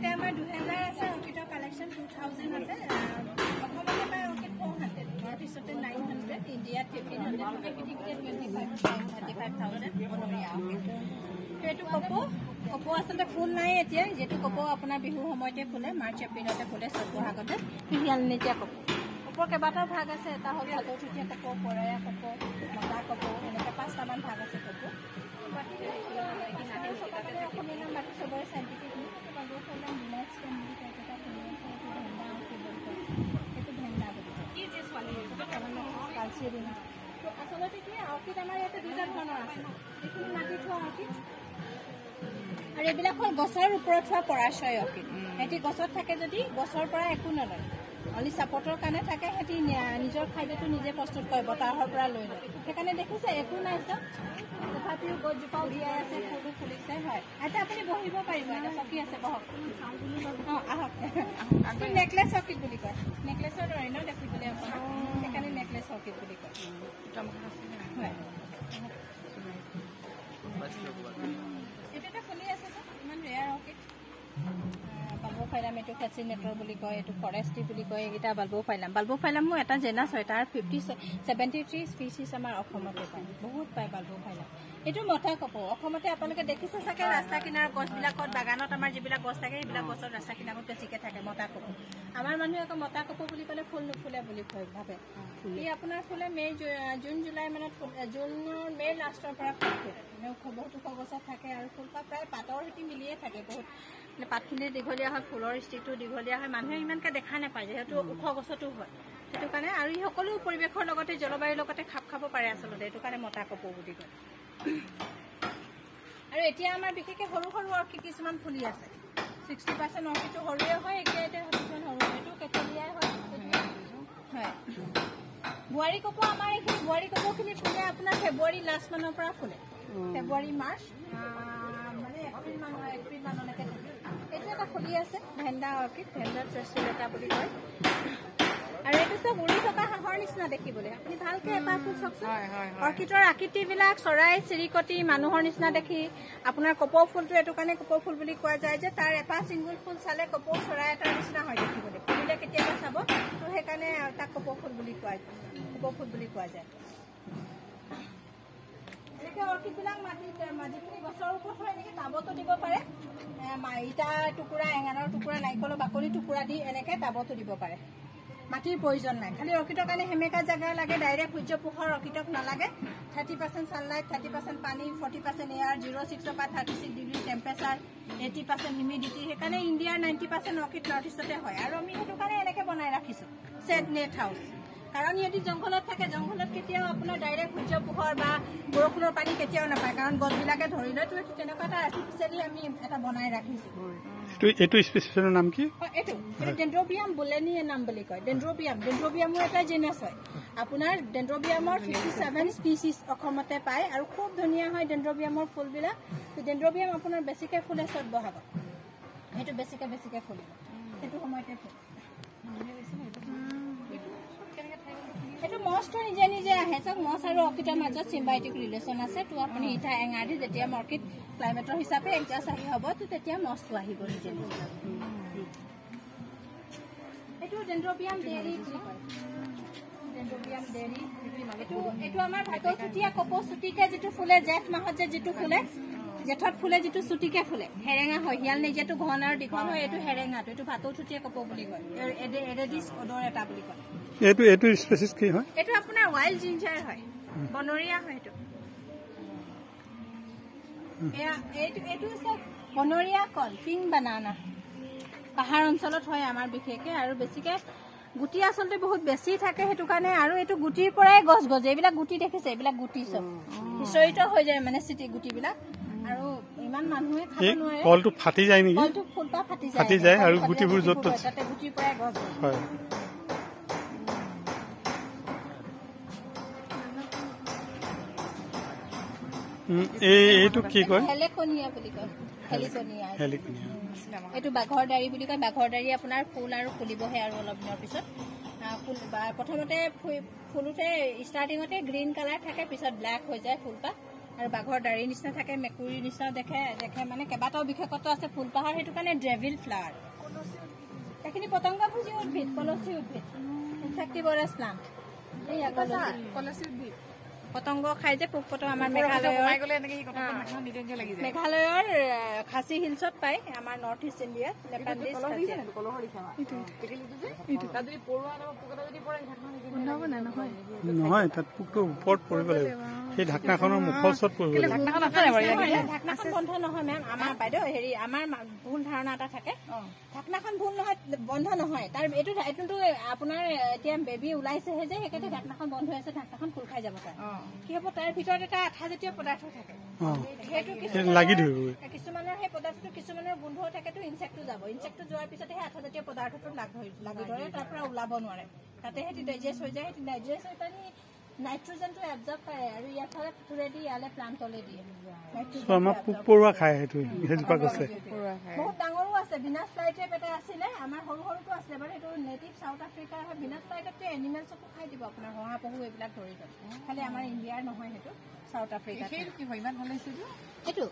ইয়াতে আমাৰ 2000 আছে অৰ্কিডৰ কালেকশ্যন 2000 আছে অসমতে পায় অৰ্কিড 400 নৰ্থ ইষ্টতে 900 ইণ্ডিয়াত 1500 কিটিকিটে 25,000 বনৰীয়া অৰ্কিড এইটো কপৌ আচলতে ফুল নাই এতিয়া যেটো কপৌ আপোনাৰ বিহুৰ সময়তে ফুলে মাৰ্চ এপ্ৰিলতে ফুলে চতবহাগতে শিয়ালনীতিয়া কপৌ কেইবাটাও ভাগ আছে এটা হ'ল হাতৰঠুটীয়া কপৌ পৰয়া কপৌ মতা কপৌ এনেকৈ 5টামান ভাগ আছে কপৌ বাকী চবৰে চাইণ্টিফিক আচলতে কি অৰ্কিড আমাৰ ইয়াতে দুটা ধৰণৰ আছে এইখিনি মাটি থোৱা অৰ্কিড আৰু এইবিলাক হ'ল গছৰ ওপৰত থোৱা পৰাশয় অৰ্কিড সিহঁতি গছত থাকে যদি গছৰ পৰা একো নলয় অনলি ছাপৰ্টৰ কাৰণে থাকে সিহঁতি নিজৰ খাদ্যটো নিজে প্ৰস্তুত কৰে বতাহৰ পৰা লৈ লয় সেইকাৰণে দেখিছে একো নাই চব তথাপিও গছজোপাও জীয়াই আছে ফুলো ফুলিছে হয় এতিয়া আপুনি বহিব পাৰিব এটা চকী আছে বহক অঁ আহক আপুনি নেকলেছ অৰ্কিড বুলি কয় নেকলেছৰ দৰে ন দেখিবলৈ আপোনাক সেইকাৰণে নেকলেছ অৰ্কিড বুলি কয় হয় এইটো এটা ফুলি আছে ইমান ৰেয়াৰ অৰ্কিড বাল্বোফাইলাম এইটো ফেচিনেটৰ বুলি কয় এইটো ফৰেষ্টি বুলি কয় এইকেইটা বাল্বোফাইলামো এটা জেনাছ হয় তাৰ 73 স্পিচিছ আমাৰ অসমতে পায় বহুত পায় বাল্বোফাইলাম এইটো মথা কপৌ অসমতে আপোনালোকে দেখিছে চাগে ৰাস্তা কিনাৰ গছবিলাকত বাগানত আমাৰ যিবিলাক গছ থাকে সেইবিলাক গছৰ ৰাস্তা কিনাৰত বেছিকৈ থাকে মতা কপৌ আমাৰ মানুহে আকৌ মতা কপৌ বুলি ক'লে ফুল নুফুলে বুলি ভাবে ই আপোনাৰ ফুলে জুন জুলাই মানত জুনৰ মে লাষ্টৰ পৰা ফুল ফুলে বহুত ওখ গছত থাকে আৰু ফুলপাহ প্ৰায় পাতৰ সৈতে মিলিয়ে থাকে বহুত পাতখিনি দীঘলীয়া হয় ফুলৰ ষ্টিকটো দীঘলীয়া হয় মানুহে ইমানকৈ দেখা নাপায় যিহেতু ওখ গছতো হয় সেইটো কাৰণে আৰু ই সকলো পৰিৱেশৰ লগতে জলবায়ুৰ লগতে খাপ খাব পাৰে আচলতে এইটো কাৰণে মতা কপৌ বুলি কয় আৰু এতিয়া আমাৰ বিশেষকৈ সৰু সৰু অৰ্কিড কিছুমান ফুলি আছে 60% অৰ্কিডটো সৰুৱে হয় এতিয়া কিছুমান সৰু এইটো কেটলিয়াই হয় হয় বোৱাৰী কপৌ আমাৰ এইখিনি বোৱাৰী কপৌখিনি ফুলে আপোনাৰ ফেব্ৰুৱাৰী লাষ্ট মানৰ পৰা ফুলে ফেব্ৰুৱাৰী মাৰ্চ মানে এপ্ৰিল মানলৈকে থাকে এইটো এটা ফুলি আছে ভেণ্ডা অৰ্কিড ভেণ্ডা ট্ৰেষ্টুলেটা বুলি কয় আৰু এইটো চব উৰি থকা হাঁহৰ নিচিনা দেখিবলৈ আপুনি ভালকে এপাহ ফুল চাওকচোন অৰ্কিডৰ আকৃতিবিলাক চৰাই চিৰিকটি মানুহৰ নিচিনা দেখি আপোনাৰ কপৌ ফুলটো এইটো কাৰণে কপৌ ফুল বুলি কোৱা যায় যে তাৰ এপাহ ছিংগুল ফুল চালে কপৌ চৰাই এটাৰ নিচিনা হয় দেখিবলৈ ফুলিলে কেতিয়াবা চাব তো সেইকাৰণে তাক কপৌ ফুল বুলি কোৱা যায় এনেকৈ অৰ্কিডবিলাক মাটিখিনি গছৰ ওপৰত হয় এনেকৈ টাবতো দিব পাৰে ইটাৰ টুকুৰা এঙাৰৰ টুকুৰা নাৰিকলৰ বাকলি টুকুৰা দি এনেকৈ টাবতো দিব পাৰে মাটিৰ প্ৰয়োজন নাই খালি অৰ্কিডৰ কাৰণে সেমেকা জেগা লাগে ডাইৰেক্ট সূৰ্য পোহৰ অৰ্কিডক নালাগে 30% ছানলাইট 30% পানী 40% এয়াৰ 06 পৰা 36 ডিগ্ৰী টেম্পাৰেচাৰ 80% হিউমিডিটি সেইকাৰণে ইণ্ডিয়াৰ 90% অৰ্কিড নৰ্থ ইষ্টতে হয় আৰু আমি সেইটো কাৰণে এনেকৈ বনাই ৰাখিছোঁ ছেড নেট হাউচ কাৰণ ইহঁতি জংঘলত থাকে জংঘলত কেতিয়াও আপোনাৰ ডাইৰেক্ট সূৰ্য পোহৰ বা বৰষুণৰ পানী কেতিয়াও নাপায় কাৰণ গছবিলাকে ধৰি লয় তো এইটো তেনেকুৱা এটা আৰ্টিফিচিয়েলি আমি এটা বনাই ৰাখিছোঁ এইটো স্পেচিছৰ নাম কি এইটো ডেন্ড্ৰবিয়াম বুলেনি নাম বুলি কয় ডেন্ড্ৰবিয়ামৰ এটা জেনাছ হয় আপোনাৰ ডেন্ড্ৰবিয়ামৰ 57 স্পিচিছ অসমতে পায় আৰু খুব ধুনীয়া হয় ডেন্ড্ৰবিয়ামৰ ফুলবিলাক ডেন্ড্ৰবিয়াম আপোনাৰ বেছিকৈ ফুলে চতবহাগত সেইটো বেছিকৈ ফুলিব সেইটো সময়তে ফুল এইটো মছটো নিজে নিজে আহে চাওক মছ আৰু অৰ্কিডৰ মাজত চিম্বায়টিক ৰিলেশ্যন আছে তো আপুনি ইটা এঙাৰ দি যেতিয়া অৰ্কিড ক্লাইমেটৰ হিচাপে এডজাষ্ট আহি হ'ব তো তেতিয়া মছটো আহিব নিজে নিজে এইটো ডেন্ড্ৰবিয়াম ডেৰি এইটো আমাৰ ভাটৌচুতীয়া কপৌ চুটিকে যিটো ফুলে জেঠ মাহত যিটো ফুলে জেঠত ফুলে যিটো চুটিকে ফুলে হেৰেঙা হয় শিয়াল নেজিয়াটো ঘন আৰু দীঘল হয় এইটো হেৰেঙাটো এইটো ভাটৌচুতীয়া কপৌ বুলি কয় এৰেডিছ অডৰ এটা বুলি কয় এইটো স্পেচিছ কি হয় এইটো আপোনাৰ ওয়াইল্ড জিঞ্জাৰ হয় বনৰীয়া হয় এইটো সব বনৰীয়া কল পিংক বানানা পাহাৰ অঞ্চলত হয় আমাৰ বিশেষকে আৰু বেছিকে গুটি আচলতে বহুত বেছি থাকে সেইটো কাৰণে আৰু এইটো গুটিৰ পৰাই গছ গজে এইবিলাক গুটি দেখিছে এইবিলাক গুটি সব বিচৰিত হৈ যায় মানে চিটি গুটিবিলাক আৰু ইমান মানুহে খাব নোৱাৰে কলটো ফাটি যায় নেকি কলটো ফুলপা ফাটি যায় আৰু গুটিবোৰ যত তাতে গুটিৰ পৰাই গছ হয় এইটো কি কয় হেলেকনিয়া বুলি কয় হেলিকনিয়া এইটো বাঘৰ দাৰি বুলি কয় বাঘৰ দাৰি আপোনাৰ ফুল আৰু ফুলিবহে আৰু অলপ দিনৰ পিছত ফুল প্ৰথমতে ফুলোতে ষ্টাৰ্টিঙতে গ্ৰীণ কালাৰ থাকে পিছত ব্লেক হৈ যায় ফুলপাহ আৰু বাঘৰ দাড়ি নিচিনা থাকে, মেকুৰীৰ নিচিনা দেখে মানে কেইবাটাও বিশেষত্ব আছে ফুলপাহৰ, সেইটো কাৰণে ড্ৰেভিল ফ্লাৱাৰ। এইখিনি পতংগভোজী উদ্ভিদ, কলচী উদ্ভিদ, ইনচেক্টিভৰাছ প্লান্ট। এইয়া কলচী উদ্ভিদ, পতংগ খাই যে পোক পতংগ। আমাৰ মেঘালয়ৰ খাচী হিলছত পায়, আমাৰ নৰ্থ ইষ্ট ইণ্ডিয়াত। নহয়, তাত পোকটো ওপৰত পৰিব লাগিব, সেই ঢাকনাখনৰ মুখৰ ওচৰত পৰিব লাগিব। ঢাকনাখন বন্ধ নহয় মেম, আমাৰ বাইদেউ হেৰি আমাৰ ভুল ধাৰণা এটা থাকে। ঢাকনাখন ভুল নহয়, বন্ধ নহয়। তাৰ এইটোতো আপোনাৰ এতিয়া বেবী ওলাইছেহে যে, সেইকাৰণে ঢাকনাখন বন্ধ হৈ আছে, ঢাকনাখন খোল খাই যাব পাৰে। কি হ'ব, তাৰ ভিতৰত এটা আঠা জাতীয় পদাৰ্থ থাকে, সেইটো লাগি ধৰিব। কিছুমানৰ সেই পদাৰ্থটো কিছুমানৰ গোন্ধও থাকেতো, ইনচেক্টটো যাব। ইনচেক্টটো যোৱাৰ পিছতে সেই আঠা জাতীয় পদাৰ্থটো লাগি ধৰে, তাৰ পৰা ওলাব নোৱাৰে। তাতে সেইটো ডাইজেষ্ট হৈ যায়, সেইটো ডাইজেষ্ট হৈ পানি নাইট্ৰজেনটো এবজৰ্ব কৰে আৰু ইয়াৰ ফালে ফুৰেদি ইয়ালে প্লান্টলে দিয়ে। আমাৰ পোক পৰুৱা খায়, সেইটো সেইজোপা গছে। বহুত ডাঙৰো আছে, ভিনাছ ফ্লাইট্ৰেপ এটা আছিলে, আমাৰ সৰু সৰুটো আছিলে বাৰু, সেইটো নেটিভ চাউথ আফ্ৰিকাৰ হয়। ভিনাছ ফ্লাইট্ৰেপটো এনিমেলছকো খাই দিব, আপোনাৰ শহাপহু এইবিলাক ধৰি লয়। খালি আমাৰ ইণ্ডিয়াৰ নহয়, সেইটো চাউথ আফ্ৰিকাৰ। এইটো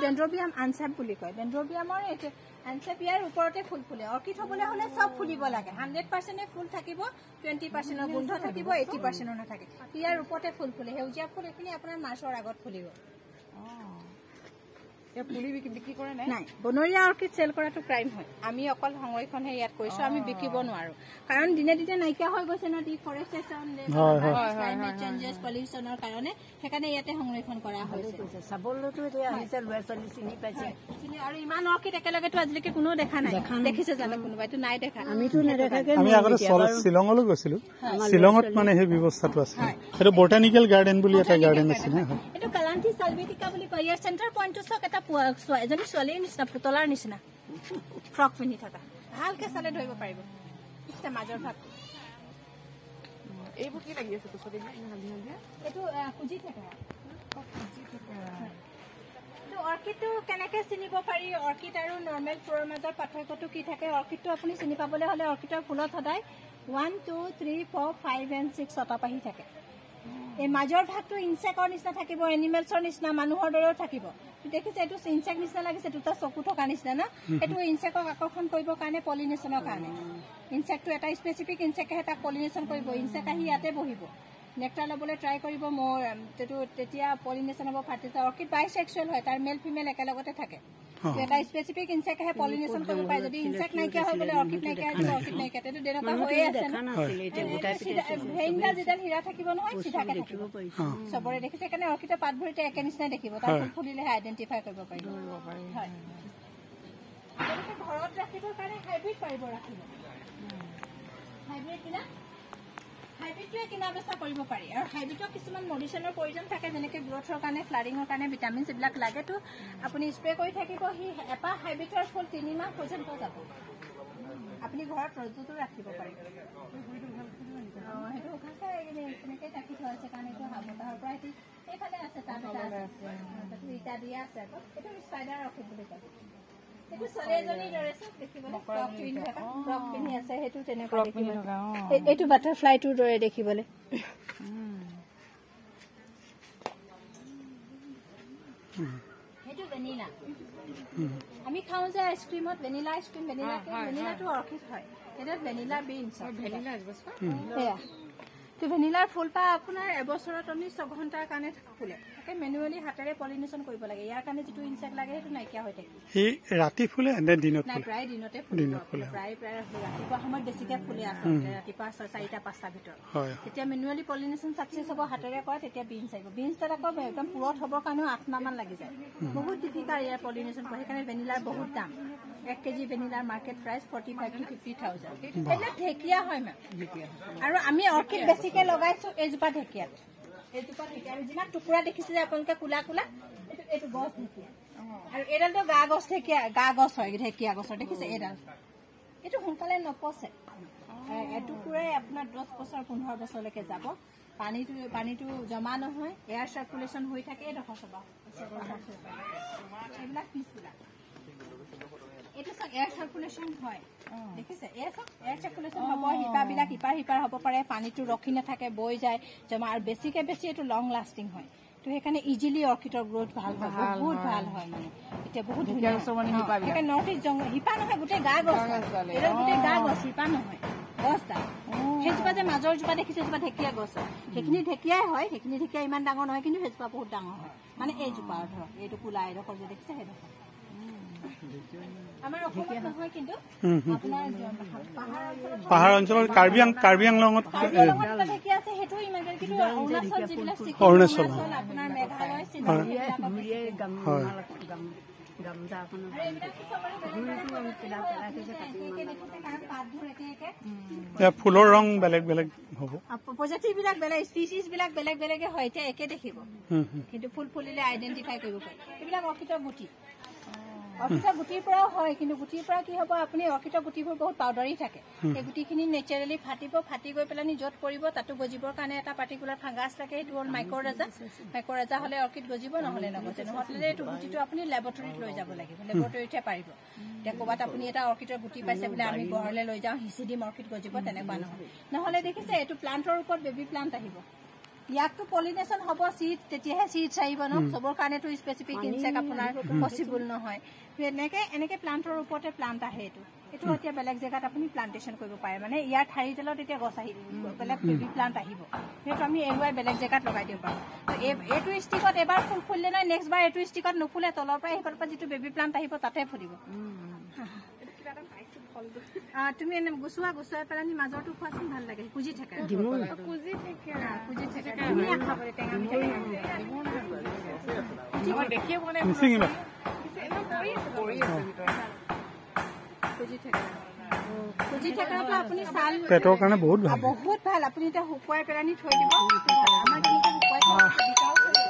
ডেনড্ৰবিয়াম আনচেপ বুলি কয়। ডেনড্ৰবিয়ামৰ এইটো আনচেপ, ইয়াৰ ওপৰতে ফুল ফুলে। অৰ্কিড হবলৈ হলে চব ফুলিব লাগে। 100% ফুল থাকিব, 20% গোন্ধ থাকিব, 80% নাথাকে। ইয়াৰ ওপৰতে ফুল ফুলে, সেউজীয়া ফুল। এইখিনি আপোনাৰ মাৰ্চৰ আগত ফুলিব। বিক্ৰী কৰে নাই, বনৰীয়া অৰ্কিড চেল কৰাটো ক্ৰাইম হয়। আমি অকল সংৰক্ষণহে ইয়াত কৰিছো, আমি বিকিব নোৱাৰো, কাৰণ দিনে দিনে নাইকিয়া হৈ গৈছে ন, ডিফৰেষ্টেশ্যন, ক্লাইমেট চেঞ্জেছ, পলিউশ্যনৰ কাৰণে। সেইকাৰণে ইয়াতে সংৰক্ষণ কৰা হৈছে। চাবলৈতো এতিয়া আহিছে, ল'ৰা ছোৱালী চিনি পাইছে। আৰু ইমান অৰ্কিড একেলগেতো আজিলৈকে কোনেও দেখা নাই। দেখিছে জানো কোনোবাই? এইটো নাই দেখা, আমিতো নেদেখাকে। আমি আগতে শ্বিলঙলৈ গৈছিলো, শ্বিলঙত মানে সেই ব্যৱস্থাটো আছে। সেইটো বটানিকেল গাৰ্ডেন বুলি এটা গাৰ্ডেন আছে। এইটো কালান্থি চালভিটিকা বুলি কয়। ইয়াৰ চেণ্টাৰ পইণ্টটো চাওক, এটা এজনী ছোৱালীৰ নিচিনা, পুতলাৰ নিচিনা ফ্ৰক পিন্ধি থকা। ভালকে চালে ধৰিব পাৰিব মাজৰ ভাগ। এইবোৰ কি লাগি আছে? এইটো খুজি থাকে। অৰ্কিডটো কেনেকে চিনিব পাৰি? অৰ্কিড আৰু নৰ্মেল ফুলৰ মাজৰ পাৰ্থক্যটো কি থাকে? অৰ্কিডটো আপুনি চিনি পাবলৈ হলে অৰ্কিডৰ ফুলত সদায় 1, 2, 3, 4, 5 and 6 শতাপাহী থাকে। এই মাজৰ ভাগটো ইনচেক্টৰ নিচিনা থাকিব, এনিমেলছৰ নিচিনা, মানুহৰ দৰেও থাকিব। দেখিছে, এইটো ইনচেক্ট নিচিনা লাগিছে, দুটা চকু থকা নিচিনা ন? এইটো ইনচেক্টক আকৰ্ষণ কৰিবৰ কাৰণে, পলিনেশ্যনৰ কাৰণে। ইনচেক্টটো এটা স্পেচিফিক ইনচেক্টে তাক পলিনেশ্যন কৰিব। ইনচেক্ট আহি ইয়াতে বহিব, নেক্টাৰ ল'বলৈ ট্ৰাই কৰিব, তেতিয়া পলিনেশ্যন হ'ব, ফাৰ্টিলাইজাৰ। অৰ্কিড বাইচেক্সুৱেল হয়, তাৰ মেল ফিমেল একেলগতে থাকে। এটা স্পেচিফিক ইনচেক্টে পলিনেশ্যন কৰিব পাৰে। যদি ইনচেক্ট নাইকিয়া হৈ গ'লে অৰ্কিড নাইকিয়া হৈ যাব, অৰ্কিড নাইকিয়া। এইটো তেনেকুৱা হৈয়ে আছে ন? ভেইনডাল যিডাল হীৰা থাকিব নহয়, চিধাকে থাকিব চবৰে। দেখিছে, সেইকাৰণে অৰ্কিডৰ পাত ভৰিতে একে নিচিনাই দেখিব। তাৰ ফুল ফুলিলেহে আইডেণ্টিফাই কৰিব পাৰিব। হয়, ঘৰত ৰাখিবৰ কাৰণে হাইব্ৰিড পাৰিব ৰাখিব। হাইব্ৰিডটোৱে কিনা বেচা কৰিব পাৰি। আৰু হাইব্ৰিডৰ কিছুমান মেডিচিনৰ প্ৰয়োজন থাকে, যেনেকৈ গ্ৰোথৰ কাৰণে, ফ্লাৰিঙৰ কাৰণে, ভিটামিনছ এইবিলাক লাগেতো। আপুনি স্প্ৰে কৰি থাকিব। সি এটা হাইব্ৰিডৰ ফুল 3 মাহ পৰ্যন্ত যাব। আপুনি ঘৰত ৰজুতো ৰাখিব পাৰিব। সেইটো উঠাইছে, তেনেকৈ ৰাখি থোৱা আছে, কাৰণ এইটো বতাহৰ পৰা সেইটো এইফালে আছে, তাত এটা আছে, ইটা দিয়া আছে। আকৌ এইটো স্পাইডাৰ অৰ্কিড বুলি কয়। এইটো ছোৱালী এজনীৰ দৰে চব দেখিবলৈ, ফ্ৰক পিন্ধি আছে, সেইটো তেনেকুৱা দেখিবলৈ। এইটো বাটাৰফ্লাইটোৰ দৰে দেখিবলৈ। সেইটো ভেনিলা। আমি খাওঁ যে আইচক্ৰীমত, ভেনিলা আইচক্ৰীম, ভেনিলাটো অৰ্কিড হয়। এটা ভেনিলা বিনছ। সেয়া ভেনিলাৰ ফুলপাহ আপোনাৰ এবছৰত আমি 6 ঘণ্টাৰ কাৰণে ফুলে। তাকে মেনুৱেলি হাতেৰে পলিনেশ্যন কৰিব লাগে। ইয়াৰ কাৰণে যিটো ইনচেক্ট লাগে সেইটো নাইকিয়া হৈ থাকে। ৰাতি ফুলে নে দিনত? নাই, প্ৰায় দিনতে ফুলে। প্ৰায় ৰাতিপুৱা সময়ত বেছিকে ফুলে আচলতে, ৰাতিপুৱা 4-5টা ভিতৰত। তেতিয়া মেনুৱেলি পলিনেশ্যন ছাকচেছ হ'ব, হাতেৰে কৰে, তেতিয়া বিনছ আহিব। বিনছটোত আকৌ একদম পুৰত হ'বৰ কাৰণেও 8 মাহমান লাগি যায়। বহুত ডিফিকাল্ট ইয়াৰ পলিনেশ্যন কৰে। সেইকাৰণে ভেনিলাৰ বহুত দাম। 1 কেজি ভেনিলাৰ মাৰ্কেট প্ৰাইচ 45,000 to 50,000। এইবিলাক ঢেকীয়া হয় মেম। আৰু আমি অৰ্কিড বেছিকে লগাইছো এইজোপা ঢেকীয়াত। এইজোপা ঢেকীয়া আৰু যিমান টুকুৰা দেখিছে যে আপোনালোকে কোলা কোলা, এইটো গছ ঢেকীয়া। আৰু এইডালটো গা গছ ঢেকীয়া, গা গছ হয় ঢেকীয়া গছৰ। দেখিছে এইডাল, এইটো সোনকালে নপচে। এটুকুৰাই আপোনাৰ 10 বছৰ 15 বছৰলৈকে যাব। পানীটো জমা নহয়, এয়াৰ চাৰ্কুলেশ্যন হৈ থাকে। এইডোখৰ চাবা, এইবিলাক পিছবিলাক এইটো চাওক, এয়াৰ চাৰ্কুলেশ্যন হয়। দেখিছে, এয়াৰ চাৰ্কুলেশ্যন হ'ব, শিপাবিলাক ইপাৰ সিপাৰ হ'ব পাৰে, পানীটো ৰখি নাথাকে, বৈ যায় জমা। আৰু বেছিকে বেছি এইটো লং লাষ্টিং হয়। তো সেইকাৰণে ইজিলি অৰ্কিডৰ গ্ৰোথ ভাল হয় বহুত ভাল হয় মানে এতিয়া বহুত ধুনীয়া সেইকাৰণে নৰ্থ ইষ্ট জংঘল শিপা নহয় গোটেই গা গছ এটা গোটেই গা গছ শিপা নহয় গছডাল সেইজোপা যে মাজৰ জোপা দেখিছে জোপা ঢেকীয়া গছ সেইখিনি ঢেকীয়াই হয় সেইখিনি ঢেকীয়া ইমান ডাঙৰ নহয় কিন্তু সেইজোপা বহুত ডাঙৰ হয় মানে এইজোপা ধৰক এইটো কোলা এডোখৰ যে দেখিছে সেইডোখৰ আমাৰ অসমত নহয় কিন্তু আপোনাৰ পাহাৰ অঞ্চলৰ কাৰ্বি আংলঙত ঢেকীয়া আছে সেইটো ইমান কিন্তু অৰুণাচল যিবিলাক অৰুণাচল আপোনাৰ মেঘালয় ফুলৰ ৰং বেলেগ বেলেগ হ'ব প্ৰজাতি বিলাক বেলেগ স্পিচিছ বিলাক বেলেগ বেলেগে হয় এতিয়া একে দেখিব কিন্তু ফুল ফুলিলে আইডেন্টিফাই কৰিব পাৰি এইবিলাক অৰ্কিডৰ গুটি অৰ্কিডৰ গুটিৰ পৰাও হয় কিন্তু গুটিৰ পৰা কি হ'ব আপুনি অৰ্কিডৰ গুটিবোৰ বহুত পাউডাৰী থাকে এই গুটিখিনি নেচাৰেলি ফাটি গৈ পেলাই য'ত পৰিব তাতো গজিবৰ কাৰণে এটা পাৰ্টিকুলাৰ ফাংগাছ থাকে সেইটো হ'ল মাইক্ৰ'ৰাজা হ'লে অৰ্কিড গজিব নহ'লে নগজে নহ'লে এইটো গুটিটো আপুনি লেবৰেটৰীত লৈ যাব লাগিব লেবৰেটৰীতহে পাৰিব এতিয়া ক'ৰবাত আপুনি এটা অৰ্কিডৰ গুটি পাইছে বোলে আমি ঘৰলৈ লৈ যাওঁ সিঁচি দিম অৰ্কিড গজিব তেনেকুৱা নহয় নহ'লে দেখিছে এইটো প্লাণ্টৰ ওপৰত বেবী প্লাণ্ট আহিব ইয়াকতো পলিনেশ্যন হ'ব চিড তেতিয়াহে চিডছ আহিব ন চবৰ কাৰণেতো স্পেচিফিক ইনচেক্ট আপোনাৰ পচিবল নহয় এনেকে প্লাণ্টৰ ওপৰতে প্লাণ্ট আহে এইটো এতিয়া বেলেগ জেগাত আপুনি প্লাণ্টেশ্যন কৰিব পাৰে মানে ইয়াৰ ঠাৰিডালত এতিয়া গছ আহি বেলেগ বেবী প্লাণ্ট আহিব সেইটো আমি এৰুৱাই বেলেগ জেগাত লগাই দিব পাৰোঁ এইটো ষ্টিকত এবাৰ ফুল ফুলিলে নহয় নেক্সট বাৰ এইটো ষ্টিকত নুফুলে তলৰ পৰা সেইফালৰ পৰা যিটো বেবী প্লাণ্ট আহিব তাতে ফুলিব তুমি এনে গুচুৱাই পেলাই মাজৰটো খোৱাচোন ভাল লাগে কুজি থাকে পেটৰ কাৰণে বহুত ভাল আপুনি এতিয়া শুকুৱাই পেলাই থৈ দিব আমাৰ